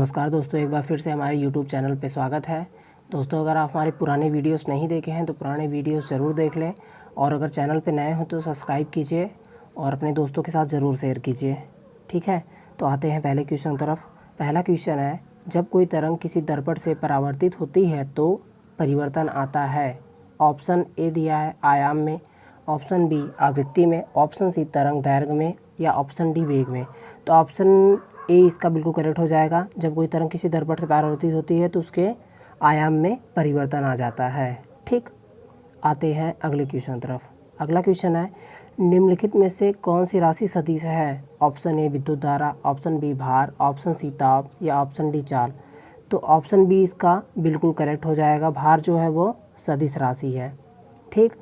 नमस्कार दोस्तों, एक बार फिर से हमारे YouTube चैनल पे स्वागत है। दोस्तों, अगर आप हमारे पुराने वीडियोस नहीं देखे हैं तो पुराने वीडियोस ज़रूर देख लें, और अगर चैनल पे नए हो तो सब्सक्राइब कीजिए और अपने दोस्तों के साथ ज़रूर शेयर कीजिए। ठीक है, तो आते हैं पहले क्वेश्चन तरफ। पहला क्वेश्चन है, जब कोई तरंग किसी दर्पण से परावर्तित होती है तो परिवर्तन आता है। ऑप्शन ए दिया है आयाम में, ऑप्शन बी आवृत्ति में, ऑप्शन सी तरंग दैर्घ्य में, या ऑप्शन डी वेग में। तो ऑप्शन ए इसका बिल्कुल करेक्ट हो जाएगा। जब कोई तरंग किसी दर्पण से परावर्तित होती है तो उसके आयाम में परिवर्तन आ जाता है। ठीक, आते हैं अगले क्वेश्चन तरफ। अगला क्वेश्चन है, निम्नलिखित में से कौन सी राशि सदिश है। ऑप्शन ए विद्युत धारा, ऑप्शन बी भार, ऑप्शन सी ताप, या ऑप्शन डी चाल। तो ऑप्शन बी इसका बिल्कुल करेक्ट हो जाएगा। भार जो है वो सदिश राशि है। ठीक,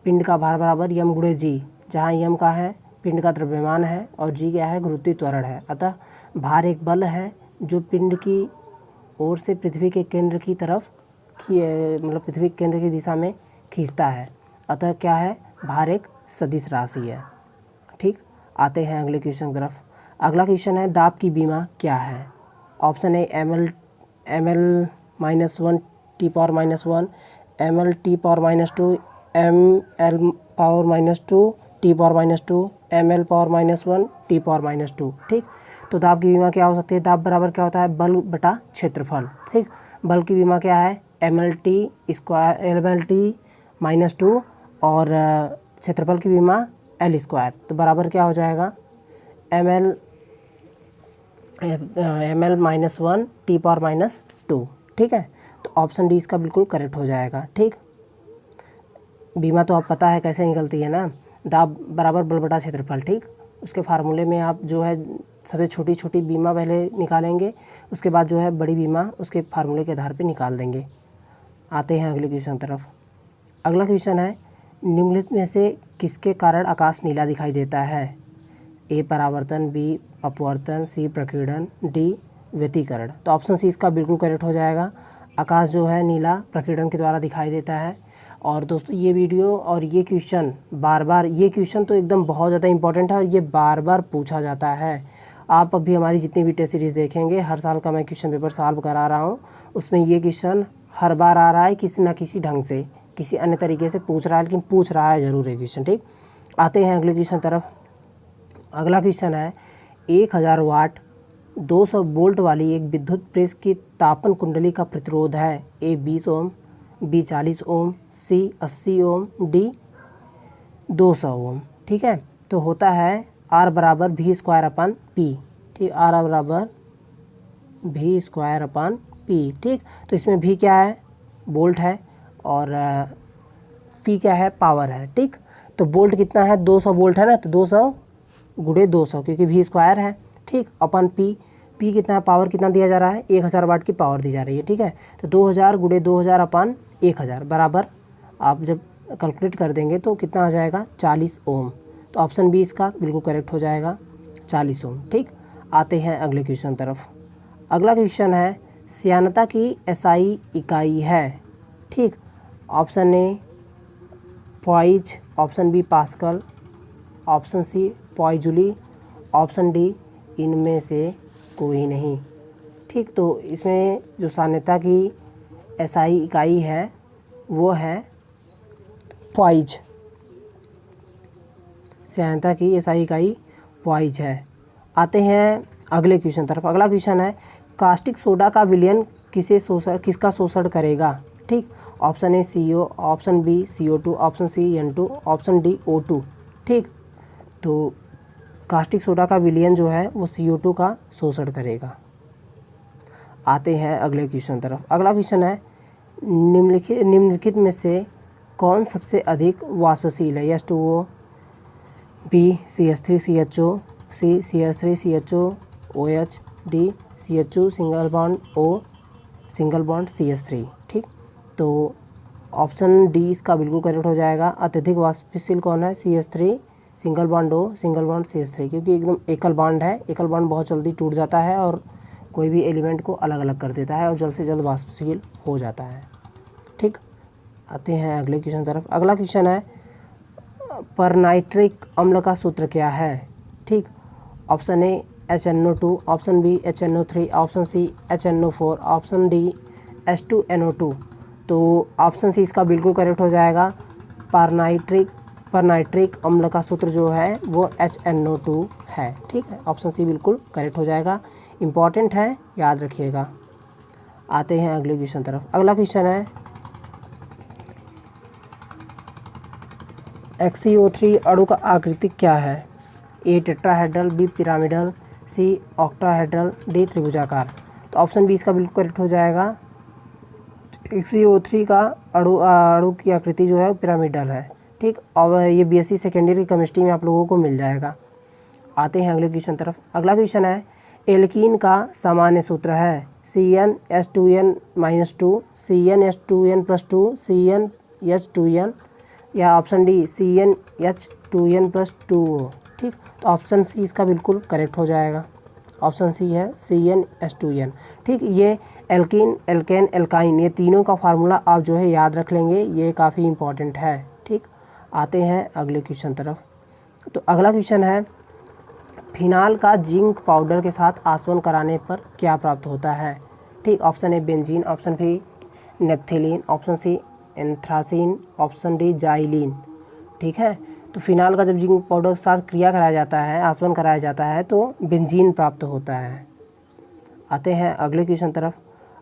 पिंड का भार बराबर यम गुणे जी, जहाँ यम का है पिंड का द्रव्यमान है और जी क्या है गुरुत्वीय त्वरण है। अतः भार एक बल है जो पिंड की ओर से पृथ्वी के केंद्र की तरफ मतलब पृथ्वी के केंद्र की दिशा में खींचता है। अतः क्या है, भार एक सदिश राशि है। ठीक, आते हैं अगले क्वेश्चन की तरफ। अगला क्वेश्चन है, दाब की बीमा क्या है। ऑप्शन ए ml -1 T⁻⁻1, ml T⁻⁻2, ml T⁻⁻2, ml⁻⁻1, T⁻⁻2। ठीक, तो दाब की बीमा क्या हो सकती है। दाब बराबर क्या होता है, बल बटा क्षेत्रफल। ठीक, बल की बीमा क्या है, mlt² -2, और क्षेत्रफल की बीमा L²। तो बराबर क्या हो जाएगा, ml -1 T⁻⁻2। ठीक है, तो ऑप्शन डी इसका बिल्कुल करेक्ट हो जाएगा। ठीक, बीमा तो आप पता है कैसे निकलती है ना, दाब बराबर बल बटा क्षेत्रफल। ठीक, उसके फार्मूले में आप जो है सबसे छोटी छोटी बीमा पहले निकालेंगे, उसके बाद जो है बड़ी बीमा उसके फार्मूले के आधार पे निकाल देंगे। आते हैं अगले क्वेश्चन तरफ। अगला क्वेश्चन है, निम्नलिखित में से किसके कारण आकाश नीला दिखाई देता है। ए परावर्तन, बी अपवर्तन, सी प्रकीर्णन, डी व्यतिकरण। तो ऑप्शन सी इसका बिल्कुल करेक्ट हो जाएगा। आकाश जो है नीला प्रकीर्णन के द्वारा दिखाई देता है। और दोस्तों, ये वीडियो और ये क्वेश्चन बार बार, ये क्वेश्चन तो एकदम बहुत ज़्यादा इंपॉर्टेंट है और ये बार बार पूछा जाता है। आप अभी हमारी जितनी भी टेस्ट सीरीज़ देखेंगे, हर साल का मैं क्वेश्चन पेपर सॉल्व करा रहा हूँ, उसमें ये क्वेश्चन हर बार आ रहा है, किसी न किसी ढंग से, किसी अन्य तरीके से पूछ रहा है, लेकिन पूछ रहा है ज़रूर है क्वेश्चन। ठीक, आते हैं अगले क्वेश्चन तरफ। अगला क्वेश्चन है, 1000 वाट 200 वोल्ट वाली एक विद्युत प्रेस की तापन कुंडली का प्रतिरोध है। ए 20 ओम, बी 40 ओम, सी 80 ओम, डी 200 ओम। ठीक है, तो होता है R बराबर V²/P। ठीक, R बराबर V²/P। ठीक, तो इसमें V क्या है, वोल्ट है, और P क्या है, पावर है। ठीक, तो वोल्ट कितना है, 200 वोल्ट है ना, तो 200 गुणे 200, क्योंकि V² है। ठीक, अपन P कितना है, पावर कितना दिया जा रहा है, 1000 वाट की पावर दी जा रही है। ठीक है, तो 2000 गुणे 2000 अपन 1000 बराबर आप जब कैलकुलेट कर देंगे तो कितना आ जाएगा, 40 ओम। तो ऑप्शन बी इसका बिल्कुल करेक्ट हो जाएगा, 40 ओम। ठीक, आते हैं अगले क्वेश्चन तरफ। अगला क्वेश्चन है, श्यानता की एसआई इकाई है। ठीक, option A poise, option B pascal, option C poiseuille, option D इनमें से कोई नहीं। ठीक, तो इसमें जो श्यानता की एसआई इकाई है वो है पॉइज। श्यानता की एसआई इकाई पॉइज है। आते हैं अगले क्वेश्चन तरफ। अगला क्वेश्चन है, कास्टिक सोडा का विलयन किसका शोषण करेगा। ठीक, option A CO, option B CO2, option C N2, option D O2। ठीक, तो कास्टिक सोडा का विलयन जो है वो CO2 का शोषण करेगा। आते हैं अगले क्वेश्चन तरफ। अगला क्वेश्चन है, निम्नलिखित में से कौन सबसे अधिक वाष्पशील है। H2O, बी CH3CHO, सी CH3CHO OH, D CH2 single bond O single bond CH3। ठीक, तो ऑप्शन डी इसका बिल्कुल करेक्ट हो जाएगा। अत्यधिक वाष्पशील कौन है, CH3 single bond O single bond CH3, क्योंकि एकदम एकल बॉन्ड है। एकल बॉन्ड बहुत जल्दी टूट जाता है और कोई भी एलिमेंट को अलग अलग कर देता है और जल्द से जल्द वाष्पशील हो जाता है। ठीक, आते हैं अगले क्वेश्चन तरफ। अगला क्वेश्चन है, परनाइट्रिक अम्ल का सूत्र क्या है। ठीक, option A HNO2, option B HNO3, option C HNO4, option D H2NO2। तो ऑप्शन सी इसका बिल्कुल करेक्ट हो जाएगा। परनाइट्रिक अम्ल का सूत्र जो है वो HNO2 है। ठीक है, ऑप्शन सी बिल्कुल करेक्ट हो जाएगा। इम्पॉर्टेंट है, याद रखिएगा। आते हैं अगले क्वेश्चन तरफ। अगला क्वेश्चन है XeO3 अणु का आकृति क्या है? ए टेट्राहेड्रल, बी पिरामिडल, सी ऑक्टाहेड्रल, डी त्रिभुजाकार। तो ऑप्शन बी इसका बिल्कुल करेक्ट हो जाएगा। XeO3 का अणु की आकृति जो है पिरामिडल है। ठीक, और ये BSc सेकेंड ईयर की केमिस्ट्री में आप लोगों को मिल जाएगा। आते हैं अगले क्वेश्चन तरफ। अगला क्वेश्चन है एल्कीन का सामान्य सूत्र है CnH2n-2, CnH2n+2, CnH2n, या ऑप्शन डी CnH2n+2। ठीक, तो ऑप्शन सी इसका बिल्कुल करेक्ट हो जाएगा। ऑप्शन सी है CnH2n। ठीक, ये एल्कीन, एल्केन, एल्काइन, ये तीनों का फार्मूला आप जो है याद रख लेंगे, ये काफ़ी इंपॉर्टेंट है। ठीक, आते हैं अगले क्वेश्चन तरफ। तो अगला क्वेश्चन है फिनाल का जिंक पाउडर के साथ आसवन कराने पर क्या प्राप्त होता है? ठीक, option A benzene, option B naphthalene, option C anthracene, option D xylene. ठीक है, तो फिनाल का जब जिंक पाउडर के साथ क्रिया कराया जाता है, आसवन कराया जाता है, तो बेंजीन प्राप्त होता है। आते हैं अगले क्वेश्चन तरफ।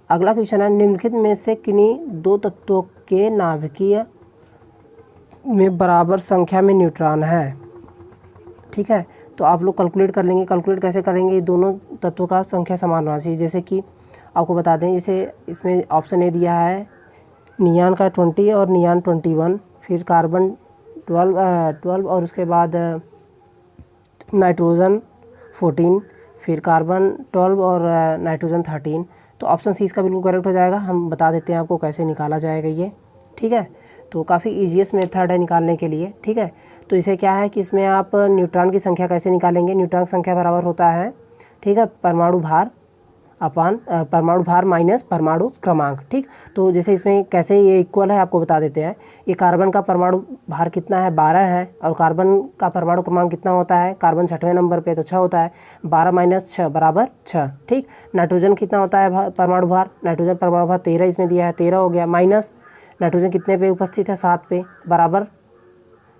अगला क्वेश्चन है निम्नलिखित में से किन्हीं दो तत्वों के नाभिकीय में बराबर संख्या में न्यूट्रॉन है? ठीक है, तो आप लोग कैलकुलेट कर लेंगे। कैलकुलेट कैसे करेंगे? ये दोनों तत्वों का संख्या समान होना चाहिए। जैसे कि आपको बता दें, जैसे इसमें ऑप्शन ए दिया है नियान का 20 और नियान 21, फिर कार्बन 12 और उसके बाद नाइट्रोजन 14, फिर कार्बन 12 और नाइट्रोजन 13। तो ऑप्शन सी इसका बिल्कुल करेक्ट हो जाएगा। हम बता देते हैं आपको कैसे निकाला जाएगा ये। ठीक है, तो काफ़ी ईजीएस्ट मेथड है निकालने के लिए। ठीक है, तो इसे क्या है कि इसमें आप न्यूट्रॉन की संख्या कैसे निकालेंगे? न्यूट्रॉन की संख्या बराबर होता है, ठीक है, परमाणु भार माइनस परमाणु क्रमांक। ठीक, तो जैसे इसमें कैसे ये इक्वल है आपको बता देते हैं। ये कार्बन का परमाणु भार कितना है? 12 है, और कार्बन का परमाणु क्रमांक कितना होता है? कार्बन 6वें नंबर पे, तो 6 होता है। 12 माइनस 6 बराबर 6। ठीक, नाइट्रोजन कितना होता है परमाणु भार? नाइट्रोजन परमाणु भार 13 इसमें दिया है, 13 हो गया। माइनस नाइट्रोजन कितने पे उपस्थित है? 7 पे, बराबर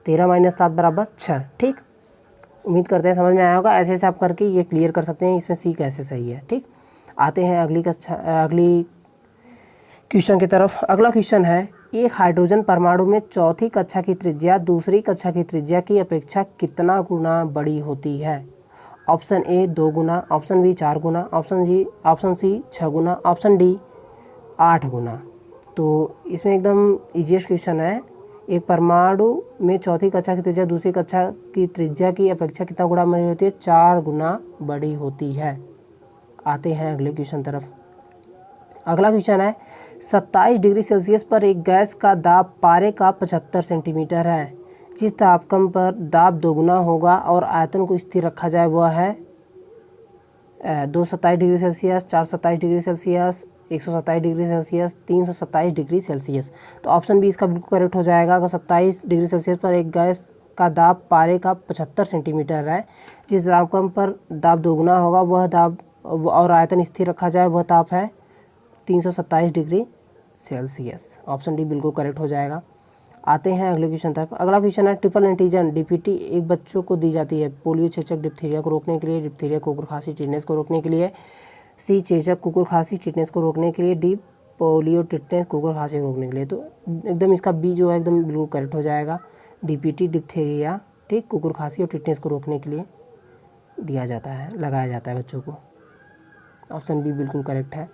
13 माइनस 7 बराबर 6। ठीक, उम्मीद करते हैं समझ में आया होगा। ऐसे ऐसे आप करके ये क्लियर कर सकते हैं इसमें सी कैसे सही है। ठीक, आते हैं अगली क्वेश्चन की तरफ। अगला क्वेश्चन है एक हाइड्रोजन परमाणु में चौथी कक्षा की त्रिज्या दूसरी कक्षा की त्रिज्या की अपेक्षा कितना गुना बड़ी होती है? ऑप्शन ए 2 गुना, ऑप्शन बी 4 गुना, ऑप्शन सी 6 गुना, ऑप्शन डी 8 गुना। तो इसमें एकदम ईजीएस्ट क्वेश्चन है। एक परमाणु में चौथी कक्षा की त्रिज्या दूसरी कक्षा की त्रिज्या की अपेक्षा कितना गुना बड़ी होती है? 4 गुना बड़ी होती है। आते हैं अगले क्वेश्चन तरफ। अगला क्वेश्चन है 27 डिग्री सेल्सियस पर एक गैस का दाब पारे का 75 सेंटीमीटर है। जिस तापक्रम पर दाब दोगुना होगा और आयतन को स्थिर रखा जाए वह है 227 degree Celsius, 427 degree Celsius, 127 degree Celsius, 327 degree Celsius. तो ऑप्शन बी इसका बिल्कुल करेक्ट हो जाएगा। अगर 27 डिग्री सेल्सियस पर एक गैस का दाब पारे का 75 सेंटीमीटर है, जिस तापक्रम पर दाब दोगुना होगा वह दाब और आयतन स्थिर रखा जाए वह ताप है 327 डिग्री सेल्सियस। ऑप्शन डी बिल्कुल करेक्ट हो जाएगा। आते हैं अगले क्वेश्चन तक। अगला क्वेश्चन है ट्रिपल एंटीजन DPT एक बच्चों को दी जाती है पोलियो, चेचक, डिप्थीरिया को रोकने के लिए, डिप्थीरिया, कुकुर खांसी, टिटनेस को रोकने के लिए, सी चेचक, कुकुर खांसी, टिटनेस को रोकने के लिए, डी पोलियो, टिटनेस, कुकुर खांसी को रोकने के लिए। तो एकदम इसका बी जो है एकदम बिल्कुल करेक्ट हो जाएगा। DPT, डिप्थीरिया, ठीक, कुकुर खांसी और टिटनेस को रोकने के लिए दिया जाता है, लगाया जाता है बच्चों को। ऑप्शन बी बिल्कुल करेक्ट है।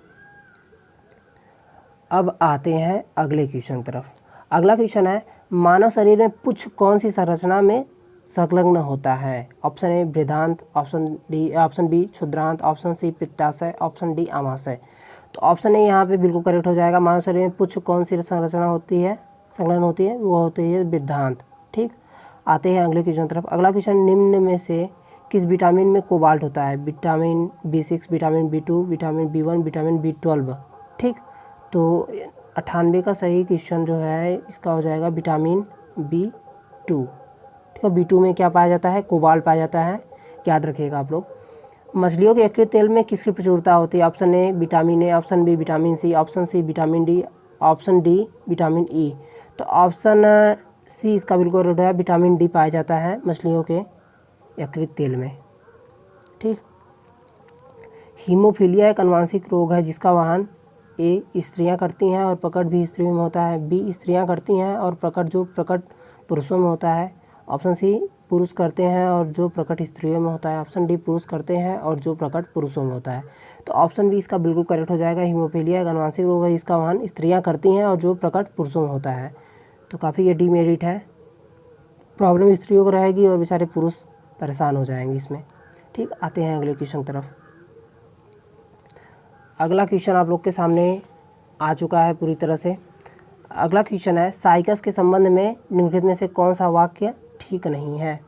अब आते हैं अगले क्वेश्चन तरफ। अगला क्वेश्चन है मानव शरीर में पुच्छ कौन सी संरचना में संलग्न होता है? ऑप्शन ए बृहदांत, ऑप्शन बी क्षुद्रांत, ऑप्शन सी पित्ताशय, ऑप्शन डी आमाशय। तो ऑप्शन ए यहाँ पे बिल्कुल करेक्ट हो जाएगा। मानव शरीर में पुच्छ कौन सी संरचना होती है, संलग्न होती है? वो होती है बृहदांत। ठीक, आते हैं अगले क्वेश्चन तरफ। अगला क्वेश्चन निम्न में से किस विटामिन में कोबाल्ट होता है? Vitamin B6, vitamin B2, vitamin B1, vitamin B12। ठीक, तो 98 का सही क्वेश्चन जो है इसका हो जाएगा विटामिन B2। ठीक है, B2 में क्या पाया जाता है? कोबाल्ट पाया जाता है, याद रखिएगा आप लोग। मछलियों के यकृत तेल में किसकी प्रचुरता होती है? Option A vitamin A, option B vitamin C, option C vitamin D, option D vitamin E. तो ऑप्शन सी इसका बिल्कुल राइट है, विटामिन डी पाया जाता है मछलियों के यकृत तेल में। ठीक। हीमोफीलिया एक आनुवांशिक रोग है जिसका वहन ए स्त्रियां करती हैं और प्रकट भी स्त्रियों में होता है, बी स्त्रियां करती हैं और प्रकट पुरुषों में होता है, ऑप्शन सी पुरुष करते हैं और जो प्रकट स्त्रियों में होता है, ऑप्शन डी पुरुष करते हैं और जो प्रकट पुरुषों में होता है। तो ऑप्शन बी इसका बिल्कुल करेक्ट हो जाएगा। हीमोफीलिया एक आनुवांशिक रोग है जिसका वहन स्त्रियां करती हैं और जो प्रकट पुरुषों में होता है। तो काफ़ी ये डीमेरिट है, प्रॉब्लम स्त्रियों को रहेगी और बेचारे पुरुष परेशान हो जाएंगे इसमें। ठीक, आते हैं अगले क्वेश्चन तरफ। अगला क्वेश्चन आप लोग के सामने आ चुका है पूरी तरह से। अगला क्वेश्चन है, साइकस के संबंध में निम्नलिखित में से कौन सा वाक्य ठीक नहीं है?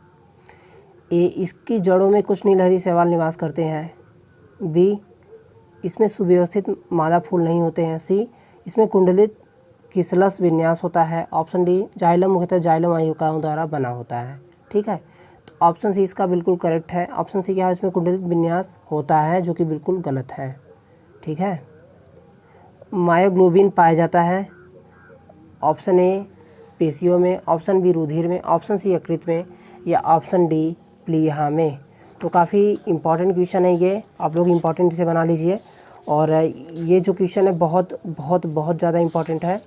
ए इसकी जड़ों में कुछ नीलहरी शैवाल निवास करते हैं, बी इसमें सुव्यवस्थित मादा फूल नहीं होते हैं, सी इसमें कुंडलित किसलस विन्यास होता है, ऑप्शन डी जाइलम मुख्यतः जाइलम वाहिकाओं द्वारा बना होता है। ठीक है, तो ऑप्शन सी इसका बिल्कुल करेक्ट है। ऑप्शन सी क्या है, इसमें कुंडलित विन्यास होता है, जो कि बिल्कुल गलत है। ठीक है, मायोग्लोबिन पाया जाता है, ऑप्शन ए पेशियों में, ऑप्शन बी रुधिर में, ऑप्शन सी यकृत में, या ऑप्शन डी प्लीहा में। तो काफ़ी इंपॉर्टेंट क्वेश्चन है ये, आप लोग इंपॉर्टेंट इसे बना लीजिए। और ये जो क्वेश्चन है बहुत बहुत बहुत ज़्यादा इंपॉर्टेंट है।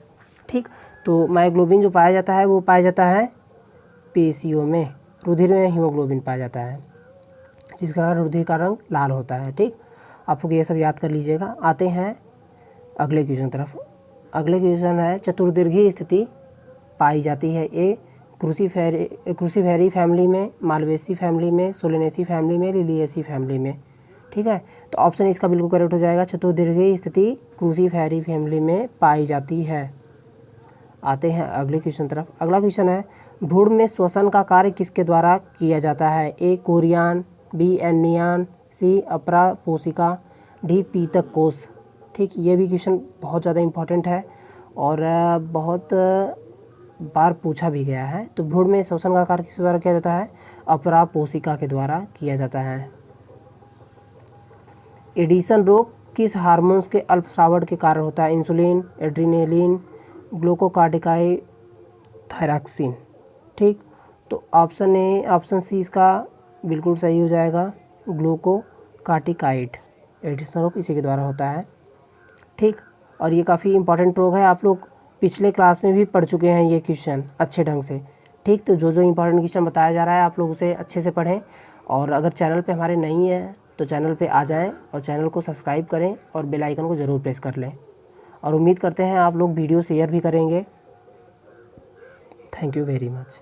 ठीक, तो मायोग्लोबिन जो पाया जाता है वो पाया जाता है पेशियों में, रुधिर में हीमोग्लोबिन पाया जाता है जिसका कारण रुधिर का रंग लाल होता है। ठीक, आप लोग ये सब याद कर लीजिएगा। आते हैं अगले क्वेश्चन तरफ। अगले क्वेश्चन है, चतुर्दीर्घी स्थिति पाई जाती है ए क्रूसीफेरी फैमिली में, मालवेसी फैमिली में, सोलेनेसी फैमिली में, लिलिएसी फैमिली में। ठीक है, तो ऑप्शन इसका बिल्कुल करेक्ट हो जाएगा, चतुर्दीर्घी स्थिति क्रूसीफेरी फैमिली में पाई जाती है। आते हैं अगले क्वेश्चन तरफ। अगला क्वेश्चन है, भ्रूण में श्वसन का कार्य किसके द्वारा किया जाता है? ए कोरियान, बी एनियान, सी अपरा कोशिका, डी पीतक कोश। ठीक, ये भी क्वेश्चन बहुत ज़्यादा इम्पोर्टेंट है और बहुत बार पूछा भी गया है। तो भ्रूण में श्वसन का कार्य किसके द्वारा किया जाता है? अपरा कोशिका के द्वारा किया जाता है। एडिसन रोग किस हार्मोन्स के अल्पस्रावन के कारण होता है? Insulin, adrenaline, glucocorticoid, thyroxine. ठीक, तो ऑप्शन ए ऑप्शन सी इसका बिल्कुल सही हो जाएगा, ग्लूकोकार्टिकाइड। एडिसन रोग इसी के द्वारा होता है। ठीक, और ये काफ़ी इंपॉर्टेंट रोग है, आप लोग पिछले क्लास में भी पढ़ चुके हैं ये क्वेश्चन अच्छे ढंग से। ठीक, तो जो जो इंपॉर्टेंट क्वेश्चन बताया जा रहा है आप लोग उसे अच्छे से पढ़ें। और अगर चैनल पे हमारे नहीं है तो चैनल पे आ जाएं और चैनल को सब्सक्राइब करें और बेल आइकन को ज़रूर प्रेस कर लें। और उम्मीद करते हैं आप लोग वीडियो शेयर भी करेंगे। Thank you very much.